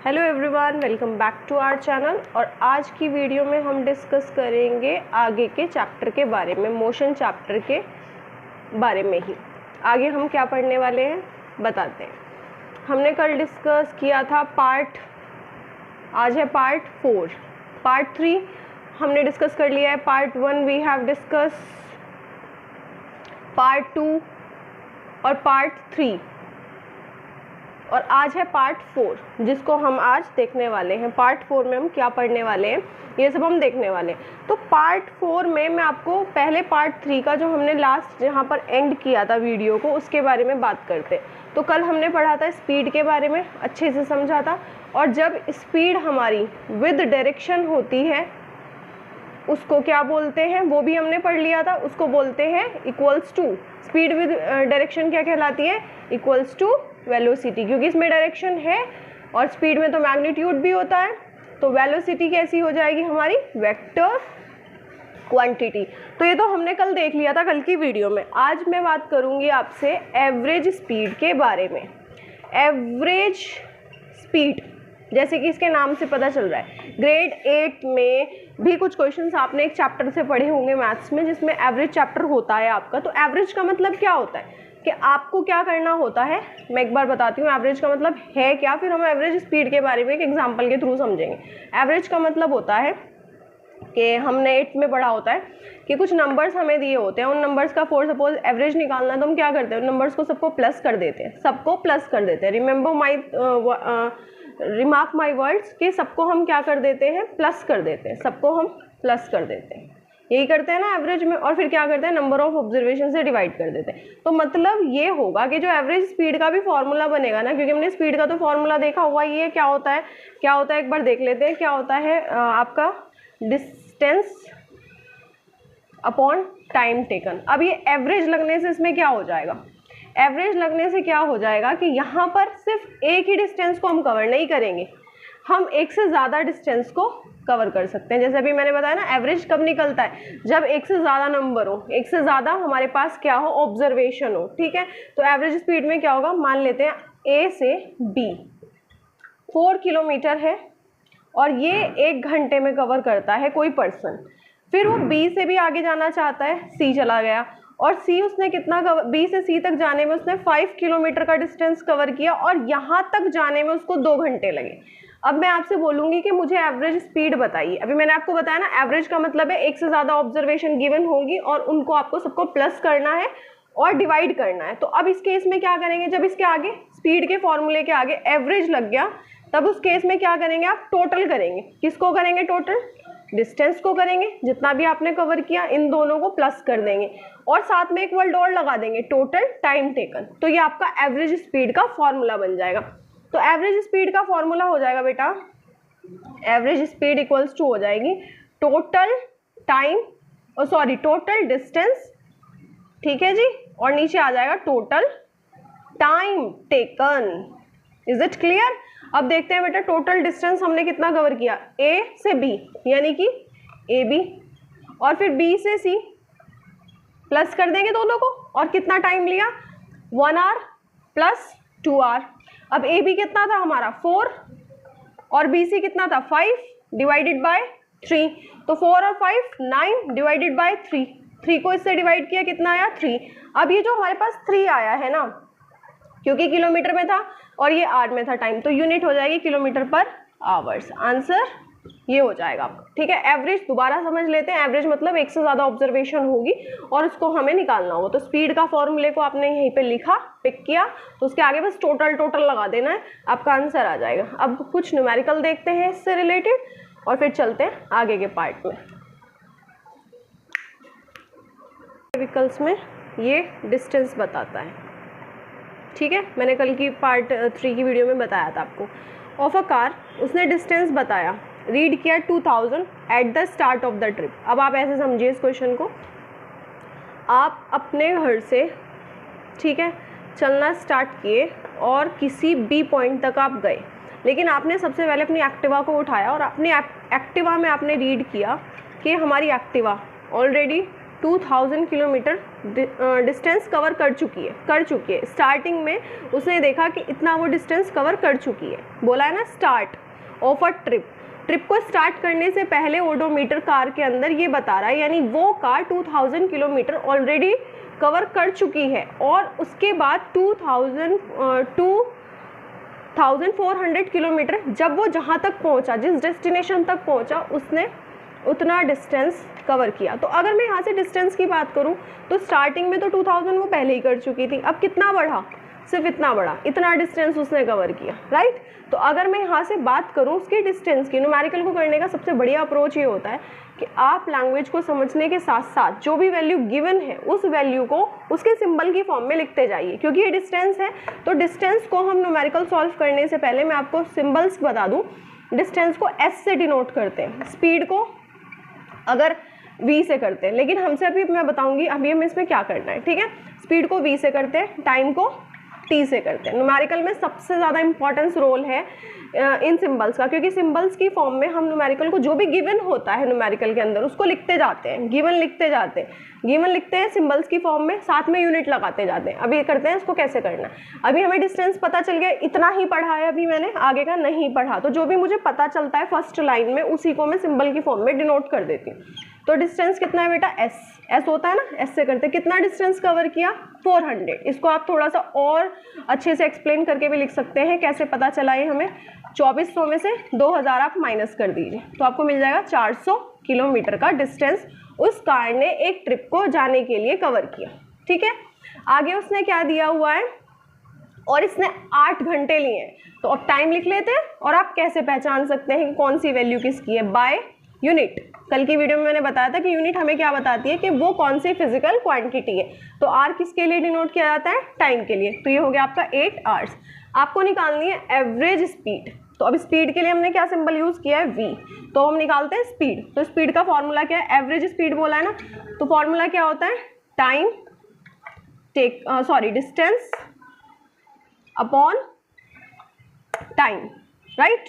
Hello everyone, welcome back to our channel. और आज की वीडियो में हम डिस्कस करेंगे आगे के चैप्टर के बारे में, मोशन चैप्टर के बारे में ही। आगे हम क्या पढ़ने वाले हैं बताते हैं। हमने कल डिस्कस किया था आज है पार्ट 4। पार्ट 3 हमने डिस्कस कर लिया है। Part 1 we have discuss, part 2 और पार्ट 3, और आज है पार्ट 4 जिसको हम आज देखने वाले हैं। पार्ट 4 में हम क्या पढ़ने वाले हैं ये सब हम देखने वाले हैं। तो पार्ट 4 में मैं आपको पहले पार्ट 3 का जो हमने लास्ट जहाँ पर एंड किया था वीडियो को, उसके बारे में बात करते हैं। तो कल हमने पढ़ा था स्पीड के बारे में, अच्छे से समझा था। और जब स्पीड हमारी विद डायरेक्शन होती है उसको क्या बोलते हैं वो भी हमने पढ़ लिया था। उसको बोलते हैं equals to, speed with direction क्या कहलाती है? इक्वल्स टू वेलोसिटी, क्योंकि इसमें डायरेक्शन है और स्पीड में तो मैग्नीट्यूड भी होता है। तो वेलोसिटी कैसी हो जाएगी हमारी? Vector quantity. तो ये तो हमने कल देख लिया था कल की वीडियो में। आज मैं बात करूंगी आपसे एवरेज स्पीड के बारे में। एवरेज स्पीड जैसे कि इसके नाम से पता चल रहा है, ग्रेड 8 में भी कुछ क्वेश्चंस आपने एक चैप्टर से पढ़े होंगे मैथ्स में, जिसमें एवरेज चैप्टर होता है आपका। तो एवरेज का मतलब क्या होता है कि आपको क्या करना होता है, मैं एक बार बताती हूँ एवरेज का मतलब है क्या, फिर हम एवरेज स्पीड के बारे में एक एग्जांपल के थ्रू समझेंगे। एवरेज का मतलब होता है कि हमने 8 में पढ़ा होता है कि कुछ नंबर्स हमें दिए होते हैं, उन नंबर्स का फॉर सपोज एवरेज निकालना है तो हम क्या करते हैं, उन नंबर्स को सबको प्लस कर देते हैं, सबको प्लस कर देते हैं। रिमार्क माई वर्ड्स कि सबको हम क्या कर देते हैं, प्लस कर देते हैं, सबको हम प्लस कर देते हैं। यही करते हैं ना एवरेज में। और फिर क्या करते हैं, नंबर ऑफ ऑब्जर्वेशन से डिवाइड कर देते हैं। तो मतलब ये होगा कि जो एवरेज स्पीड का भी फॉर्मूला बनेगा ना, क्योंकि हमने स्पीड का तो फॉर्मूला देखा हुआ, ये क्या होता है एक बार देख लेते हैं। क्या होता है आपका डिस्टेंस अपॉन टाइम टेकन। अब ये एवरेज लगने से इसमें क्या हो जाएगा, एवरेज लगने से क्या हो जाएगा कि यहाँ पर सिर्फ एक ही डिस्टेंस को हम कवर नहीं करेंगे, हम एक से ज़्यादा डिस्टेंस को कवर कर सकते हैं। जैसे अभी मैंने बताया ना, एवरेज कब निकलता है, जब एक से ज़्यादा नंबर हो, एक से ज़्यादा हमारे पास क्या हो, ऑब्जर्वेशन हो। ठीक है, तो एवरेज स्पीड में क्या होगा, मान लेते हैं ए से बी 4 किलोमीटर है और ये 1 घंटे में कवर करता है कोई पर्सन। फिर वो बी से भी आगे जाना चाहता है, सी चला गया, और सी उसने कितना कवर, बी से सी तक जाने में उसने 5 किलोमीटर का डिस्टेंस कवर किया और यहाँ तक जाने में उसको 2 घंटे लगे। अब मैं आपसे बोलूँगी कि मुझे एवरेज स्पीड बताइए। अभी मैंने आपको बताया ना, एवरेज का मतलब है एक से ज़्यादा ऑब्जर्वेशन गिवन होगी और उनको आपको सबको प्लस करना है और डिवाइड करना है। तो अब इस केस में क्या करेंगे, जब इसके आगे स्पीड के फॉर्मूले के आगे एवरेज लग गया, तब उस केस में क्या करेंगे, आप टोटल करेंगे। किसको करेंगे टोटल? डिस्टेंस को करेंगे, जितना भी आपने कवर किया इन दोनों को प्लस कर देंगे और साथ में एक वर्ड और लगा देंगे, टोटल टाइम टेकन। तो ये आपका एवरेज स्पीड का फॉर्मूला बन जाएगा। तो एवरेज स्पीड का फॉर्मूला हो जाएगा बेटा, एवरेज स्पीड इक्वल्स टू हो जाएगी टोटल टाइम, टोटल डिस्टेंस, ठीक है जी, और नीचे आ जाएगा total time taken. Is it clear? अब देखते हैं बेटा, टोटल डिस्टेंस हमने कितना कवर किया, ए से बी यानी कि ए बी, और फिर बी से सी प्लस कर देंगे दोनों को, और कितना टाइम लिया, 1 आवर प्लस 2 आवर। अब ए बी कितना था हमारा 4 और बी सी कितना था 5 डिवाइडेड बाय 3। तो 4 और 5 9 डिवाइडेड बाय 3, 3 को इससे डिवाइड किया, कितना आया 3। अब ये जो हमारे पास 3 आया है ना, क्योंकि किलोमीटर में था और ये आवर में था टाइम, तो यूनिट हो जाएगी किलोमीटर पर आवर्स। आंसर ये हो जाएगा आपका। ठीक है, एवरेज दोबारा समझ लेते हैं। एवरेज मतलब एक से ज़्यादा ऑब्जर्वेशन होगी और उसको हमें निकालना होगा। तो स्पीड का फॉर्मूले को आपने यहीं पे लिखा, पिक किया, तो उसके आगे बस टोटल लगा देना है, आपका आंसर आ जाएगा। अब कुछ न्यूमेरिकल देखते हैं इससे रिलेटेड और फिर चलते हैं आगे के पार्ट में। व्हीकल्स में ये डिस्टेंस बताता है, ठीक है, मैंने कल की पार्ट 3 की वीडियो में बताया था आपको। ऑफ अ कार, उसने डिस्टेंस बताया, रीड किया 2000 at the start of the trip. अब आप ऐसे समझिए इस क्वेश्चन को, आप अपने घर से, ठीक है, चलना स्टार्ट किए और किसी बी पॉइंट तक आप गए, लेकिन आपने सबसे पहले अपनी एक्टिवा को उठाया और अपनी एक्टिवा में आपने रीड किया कि हमारी Activa already 2000 kilometre distance cover कर चुकी है। स्टार्टिंग में उसने देखा कि इतना वो डिस्टेंस कवर कर चुकी है, बोला है ना स्टार्ट ऑफ अ ट्रिप को स्टार्ट करने से पहले ओडोमीटर कार के अंदर ये बता रहा है, यानी वो कार 2000 किलोमीटर ऑलरेडी कवर कर चुकी है, और उसके बाद 2400 किलोमीटर जब वो जहाँ तक पहुँचा, जिस डेस्टिनेशन तक पहुँचा, उसने उतना डिस्टेंस कवर किया। तो अगर मैं यहाँ से डिस्टेंस की बात करूँ तो स्टार्टिंग में तो 2000 वो पहले ही कर चुकी थी, अब कितना बढ़ा, सिर्फ इतना बढ़ा, इतना डिस्टेंस उसने कवर किया, राइट। तो अगर मैं यहाँ से बात करूँ उसके डिस्टेंस की, न्यूमेरिकल को करने का सबसे बढ़िया अप्रोच ये होता है कि आप लैंग्वेज को समझने के साथ साथ जो भी वैल्यू गिवन है उस वैल्यू को उसके सिंबल की फॉर्म में लिखते जाइए, क्योंकि ये डिस्टेंस है। तो डिस्टेंस को हम न्यूमेरिकल सॉल्व करने से पहले मैं आपको सिंबल्स बता दूँ। डिस्टेंस को एस से डिनोट करते हैं, स्पीड को अगर v से करते हैं, लेकिन हमसे अभी मैं बताऊंगी अभी हमें इसमें क्या करना है, ठीक है। स्पीड को v से करते हैं, टाइम को t से करते हैं। न्यूमेरिकल में सबसे ज़्यादा इंपॉर्टेंस रोल है इन सिंबल्स का, क्योंकि सिंबल्स की फॉर्म में हम न्यूमेरिकल को जो भी गिवन होता है न्यूमेरिकल के अंदर उसको लिखते जाते हैं, गिवन लिखते हैं सिंबल्स की फॉर्म में, साथ में यूनिट लगाते जाते हैं। अभी करते हैं इसको कैसे करना है। अभी हमें डिस्टेंस पता चल गया, इतना ही पढ़ा है अभी मैंने, आगे का नहीं पढ़ा। तो जो भी मुझे पता चलता है फर्स्ट लाइन में उसी को मैं सिंबल की फॉर्म में डिनोट कर देती हूँ। तो डिस्टेंस कितना है बेटा, एस होता है ना, एस से करते। कितना डिस्टेंस कवर किया, 400। इसको आप थोड़ा सा और अच्छे से एक्सप्लेन करके भी लिख सकते हैं, कैसे पता चला ये हमें। 2400 में से 2000 आप माइनस कर दीजिए तो आपको मिल जाएगा 400 किलोमीटर का डिस्टेंस उस कार ने एक ट्रिप को जाने के लिए कवर किया, ठीक है। आगे उसने क्या दिया हुआ है, और इसने 8 घंटे लिए हैं, तो अब टाइम लिख लेते हैं। और आप कैसे पहचान सकते हैं कि कौन सी वैल्यू किसकी है, बाय यूनिट। कल की वीडियो में मैंने बताया था कि यूनिट हमें क्या बताती है कि वो कौन सी फिजिकल क्वांटिटी है। तो आर किसके लिए डिनोट किया जाता है, टाइम के लिए। तो ये हो गया आपका 8 आवर्स। आपको निकालनी है एवरेज स्पीड। तो अब स्पीड के लिए हमने क्या सिंबल यूज किया है, v। तो हम निकालते हैं स्पीड। तो स्पीड का फॉर्मूला क्या है, एवरेज स्पीड बोला है ना, तो फॉर्मूला क्या होता है, time distance upon time, right.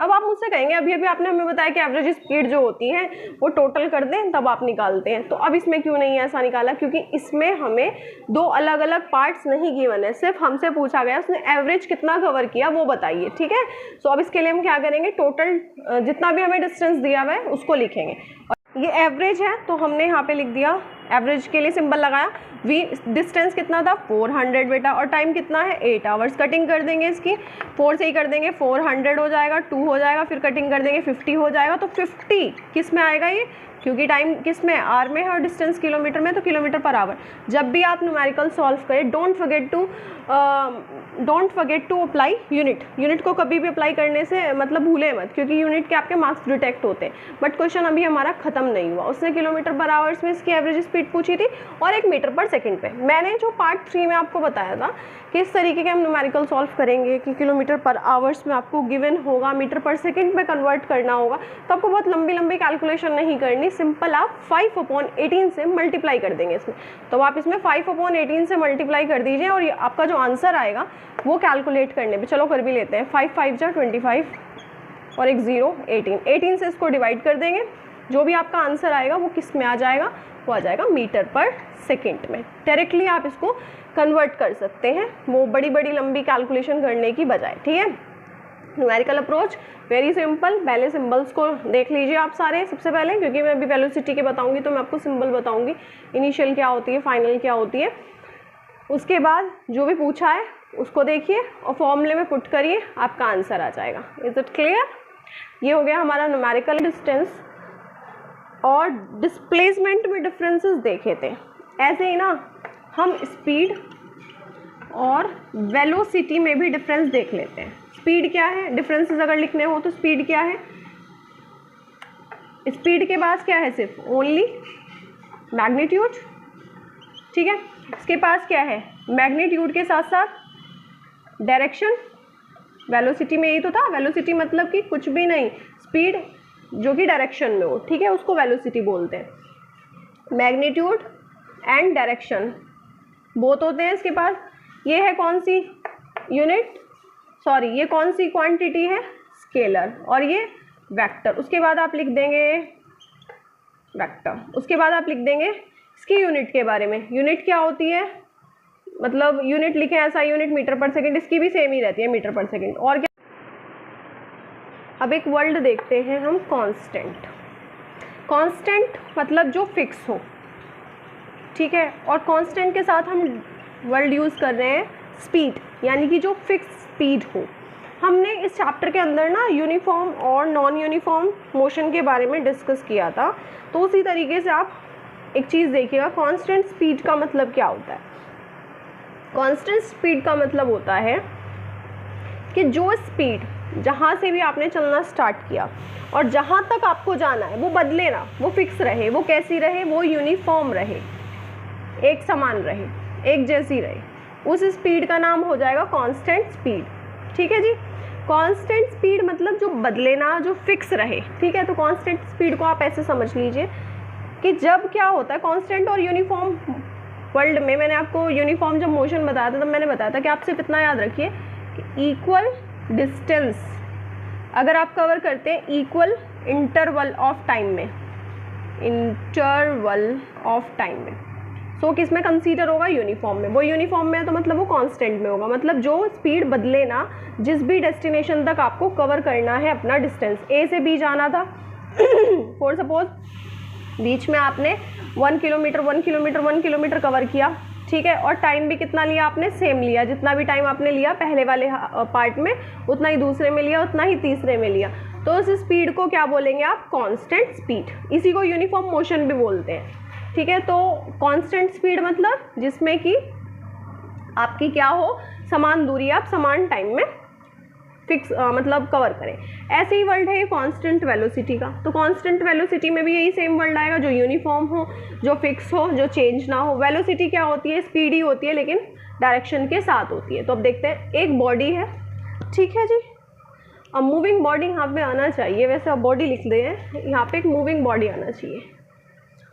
अब आप मुझसे कहेंगे अभी आपने हमें बताया कि एवरेज स्पीड जो होती है वो टोटल कर दें तब आप निकालते हैं। तो अब इसमें क्यों नहीं ऐसा निकाला, क्योंकि इसमें हमें 2 अलग अलग पार्ट्स नहीं गिवन है, सिर्फ हमसे पूछा गया उसने एवरेज कितना कवर किया वो बताइए, ठीक है। सो अब इसके लिए हम क्या करेंगे, टोटल जितना भी हमें डिस्टेंस दिया हुआ है उसको लिखेंगे। और ये एवरेज है तो हमने यहाँ पे लिख दिया, एवरेज के लिए सिंबल लगाया। वी डिस्टेंस कितना था, 400 बेटा, और टाइम कितना है, 8 आवर्स। कटिंग कर देंगे इसकी, 4 से ही कर देंगे, 400 हो जाएगा, 2 हो जाएगा, फिर कटिंग कर देंगे 50 हो जाएगा। तो 50 किस में आएगा ये, क्योंकि टाइम किस में, आर में है, और डिस्टेंस किलोमीटर में, तो किलोमीटर पर आवर। जब भी आप न्यूमेरिकल सॉल्व करें don't forget to apply unit को कभी भी अप्लाई करने से मतलब भूले मत, क्योंकि यूनिट के आपके मार्क्स डिटेक्ट होते हैं। बट क्वेश्चन अभी हमारा खत्म नहीं हुआ, उसने किलोमीटर पर आवर्स में इसकी एवरेज स्पीड पूछी थी और 1 मीटर पर सेकंड पे। मैंने जो पार्ट 3 में आपको बताया था कि इस तरीके के हम न्यूमेरिकल सॉल्व करेंगे कि किलोमीटर पर आवर्स में आपको गिवन होगा, मीटर पर सेकंड में कन्वर्ट करना होगा, तो आपको बहुत लंबी कैलकुलेशन नहीं करनी, सिंपल आप 5/18 से मल्टीप्लाई कर देंगे इसमें। तो आप इसमें 5/18 से मल्टीप्लाई कर दीजिए और आपका जो आंसर आएगा वो कैलकुलेट करने पे, चलो कर भी लेते हैं। 5 5 जा 25 और 1 0 18 से इसको डिवाइड कर देंगे। जो भी आपका आंसर आएगा वो किस में आ जाएगा, वो आ जाएगा मीटर पर सेकंड में। डायरेक्टली आप इसको कन्वर्ट कर सकते हैं, वो बड़ी लंबी कैलकुलेशन करने की बजाय, ठीक है। Numerical approach very simple. पहले सिंबल्स को देख लीजिए आप सारे सबसे पहले, क्योंकि मैं अभी वेलोसिटी के बताऊंगी तो मैं आपको सिंबल बताऊंगी, इनिशियल क्या होती है, फाइनल क्या होती है। उसके बाद जो भी पूछा है उसको देखिए और फॉर्मूले में पुट करिए, आपका आंसर आ जाएगा। Is it clear. ये हो गया हमारा न्यूमेरिकल डिस्टेंस। और डिस्प्लेसमेंट में डिफरेंसेस देखे थे, ऐसे ही ना हम स्पीड और वेलोसिटी में भी डिफरेंस देख लेते हैं। स्पीड क्या है, डिफरेंसेस अगर लिखने हो तो स्पीड क्या है, स्पीड के पास क्या है, सिर्फ ओनली मैग्नीट्यूड, ठीक है। इसके पास क्या है, मैग्नीट्यूड के साथ साथ डायरेक्शन। वेलोसिटी में यही तो था, वेलोसिटी मतलब कि कुछ भी नहीं, स्पीड जो कि डायरेक्शन में हो, ठीक है, उसको वेलोसिटी बोलते हैं। मैग्नीट्यूड एंड डायरेक्शन बोथ होते हैं इसके पास। ये है कौन सी यूनिट, सॉरी ये कौन सी क्वांटिटी है, स्केलर, और ये वेक्टर। उसके बाद आप लिख देंगे वेक्टर। उसके बाद आप लिख देंगे इसकी यूनिट के बारे में, यूनिट क्या होती है, मतलब यूनिट लिखें ऐसा यूनिट मीटर पर सेकंड, इसकी भी सेम ही रहती है मीटर पर सेकंड। और क्या, अब एक वर्ड देखते हैं हम कांस्टेंट। कांस्टेंट मतलब जो फिक्स हो, ठीक है। और कांस्टेंट के साथ हम वर्ड यूज़ कर रहे हैं स्पीड, यानी कि जो फिक्स स्पीड हो। हमने इस चैप्टर के अंदर ना यूनिफॉर्म और नॉन यूनिफॉर्म मोशन के बारे में डिस्कस किया था, तो उसी तरीके से आप एक चीज़ देखिएगा, कांस्टेंट स्पीड का मतलब क्या होता है। कांस्टेंट स्पीड का मतलब होता है कि जो स्पीड जहाँ से भी आपने चलना स्टार्ट किया और जहाँ तक आपको जाना है वो बदले ना, वो फिक्स रहे। वो कैसी रहे, वो यूनिफॉर्म रहे, एक समान रहे, एक जैसी रहे। उस स्पीड का नाम हो जाएगा कांस्टेंट स्पीड, ठीक है जी। कांस्टेंट स्पीड मतलब जो बदले ना, जो फिक्स रहे, ठीक है। तो कांस्टेंट स्पीड को आप ऐसे समझ लीजिए कि जब क्या होता है कांस्टेंट और यूनिफॉर्म वर्ल्ड में, मैंने आपको यूनिफॉर्म जब मोशन बताया था तब मैंने बताया था कि आप सिर्फ इतना याद रखिए कि इक्वल डिस्टेंस अगर आप कवर करते हैं इक्वल इंटरवल ऑफ टाइम में, इंटरवल ऑफ टाइम में, सो किस में कंसीडर होगा, यूनिफॉर्म में। वो यूनिफॉर्म में है तो मतलब वो कांस्टेंट में होगा, मतलब जो स्पीड बदले ना, जिस भी डेस्टिनेशन तक आपको कवर करना है अपना डिस्टेंस, ए से बी जाना था फॉर सपोज बीच में आपने 1 किलोमीटर कवर किया, ठीक है। और टाइम भी कितना लिया आपने, सेम लिया, जितना भी टाइम आपने लिया पहले वाले पार्ट में उतना ही दूसरे में लिया, उतना ही तीसरे में लिया। तो उस स्पीड को क्या बोलेंगे आप, कांस्टेंट स्पीड। इसी को यूनिफॉर्म मोशन भी बोलते हैं, ठीक है। तो कांस्टेंट स्पीड मतलब जिसमें कि आपकी क्या हो, समान दूरी आप समान टाइम में फिक्स मतलब कवर करें। ऐसे ही वर्ड है कांस्टेंट वेलोसिटी का। तो कांस्टेंट वेलोसिटी में भी यही सेम वर्ड आएगा, जो यूनिफॉर्म हो, जो फिक्स हो, जो चेंज ना हो। वेलोसिटी क्या होती है, स्पीड ही होती है लेकिन डायरेक्शन के साथ होती है। तो अब देखते हैं, एक बॉडी है, ठीक है जी। अब मूविंग बॉडी यहाँ पे आना चाहिए, वैसे अब बॉडी लिख दे हैं, यहाँ पे एक मूविंग बॉडी आना चाहिए।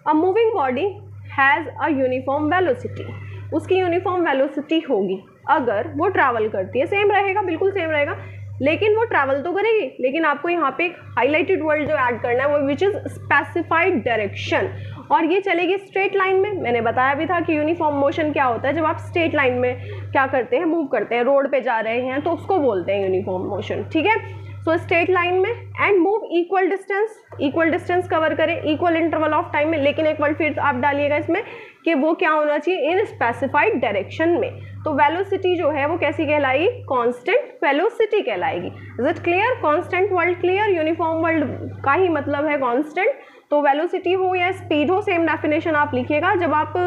A moving body has a uniform velocity, उसकी यूनिफॉर्म वेलोसिटी होगी अगर वो ट्रैवल करती है, सेम रहेगा, बिल्कुल सेम रहेगा, लेकिन वो ट्रैवल तो करेगी, लेकिन आपको यहाँ पे एक हाईलाइटेड वर्ड जो ऐड करना है वो विच इज़ स्पेसिफाइड डायरेक्शन, और ये चलेगी स्ट्रेट लाइन में। मैंने बताया भी था कि यूनिफॉर्म मोशन क्या होता है, जब आप स्ट्रेट लाइन में क्या करते हैं, मूव करते हैं, रोड पे जा रहे हैं तो उसको बोलते हैं यूनिफॉर्म मोशन, ठीक है। सो स्ट्रेट लाइन में and move equal distance cover करें इक्वल इंटरवल ऑफ टाइम में, लेकिन एक वर्ड फिर आप डालिएगा इसमें कि वो क्या होना चाहिए, इन स्पेसिफाइड डायरेक्शन में। तो वेलोसिटी जो है वो कैसी कहलाएगी, कांस्टेंट वेलोसिटी कहलाएगी। Is it clear, constant word clear, uniform word का ही मतलब है कांस्टेंट। तो वेलोसिटी हो या स्पीड हो, सेम डेफिनेशन आप लिखिएगा। जब आप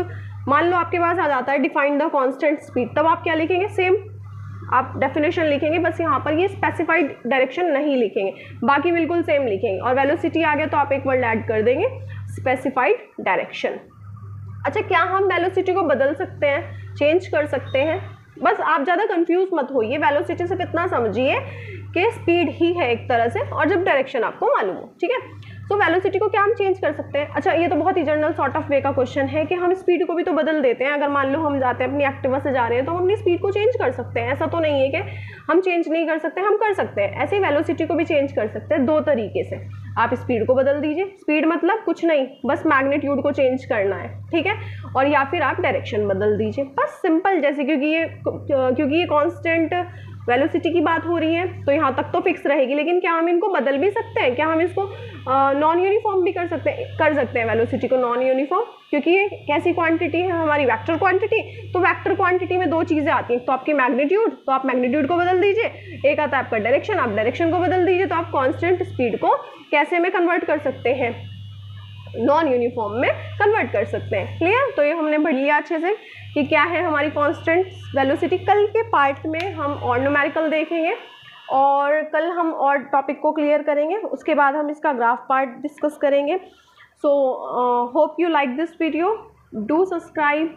मान लो आपके पास आ जाता है डिफाइन द कांस्टेंट स्पीड, तब आप क्या लिखेंगे, सेम आप डेफिनेशन लिखेंगे, बस यहाँ पर ये स्पेसिफाइड डायरेक्शन नहीं लिखेंगे, बाकी बिल्कुल सेम लिखेंगे। और वेलोसिटी आ गया तो आप एक वर्ड ऐड कर देंगे, स्पेसिफाइड डायरेक्शन। अच्छा, क्या हम वेलोसिटी को बदल सकते हैं, चेंज कर सकते हैं? बस आप ज़्यादा कंफ्यूज मत होइए, वेलोसिटी सिर्फ इतना समझिए कि स्पीड ही है एक तरह से, और जब डायरेक्शन आपको मालूम हो, ठीक है। तो वेलोसिटी को क्या हम चेंज कर सकते हैं? अच्छा, ये तो बहुत ही जनरल सॉर्ट ऑफ वे का क्वेश्चन है कि हम स्पीड को भी तो बदल देते हैं। अगर मान लो हम जाते हैं अपनी एक्टिवा से जा रहे हैं तो हम अपनी स्पीड को चेंज कर सकते हैं, ऐसा तो नहीं है कि हम चेंज नहीं कर सकते, हम कर सकते हैं। ऐसे ही वेलोसिटी को भी चेंज कर सकते हैं दो तरीके से। आप स्पीड को बदल दीजिए, स्पीड मतलब कुछ नहीं, बस मैग्नीट्यूड को चेंज करना है, ठीक है। और या फिर आप डायरेक्शन बदल दीजिए, बस सिंपल। जैसे क्योंकि ये कांस्टेंट वेलोसिटी की बात हो रही है तो यहाँ तक तो फिक्स रहेगी, लेकिन क्या हम इनको बदल भी सकते हैं? क्या हम इसको नॉन यूनिफॉर्म भी कर सकते हैं वेलोसिटी को नॉन यूनिफॉर्म, क्योंकि ये कैसी क्वांटिटी है हमारी, वेक्टर क्वांटिटी। तो वेक्टर क्वांटिटी में दो चीज़ें आती हैं, तो आपकी मैग्नीट्यूड, तो आप मैग्नीट्यूड को बदल दीजिए, एक आता है आपका डायरेक्शन, आप डायरेक्शन को बदल दीजिए। तो आप कांस्टेंट स्पीड को कैसे में कन्वर्ट कर सकते हैं, नॉन यूनिफॉर्म में कन्वर्ट कर सकते हैं। क्लियर? तो ये हमने पढ़ लिया अच्छे से कि क्या है हमारी कांस्टेंट वेलोसिटी। कल के पार्ट में हम और न्यूमेरिकल देखेंगे और कल हम और टॉपिक को क्लियर करेंगे, उसके बाद हम इसका ग्राफ पार्ट डिस्कस करेंगे। So hope you like this video, do subscribe.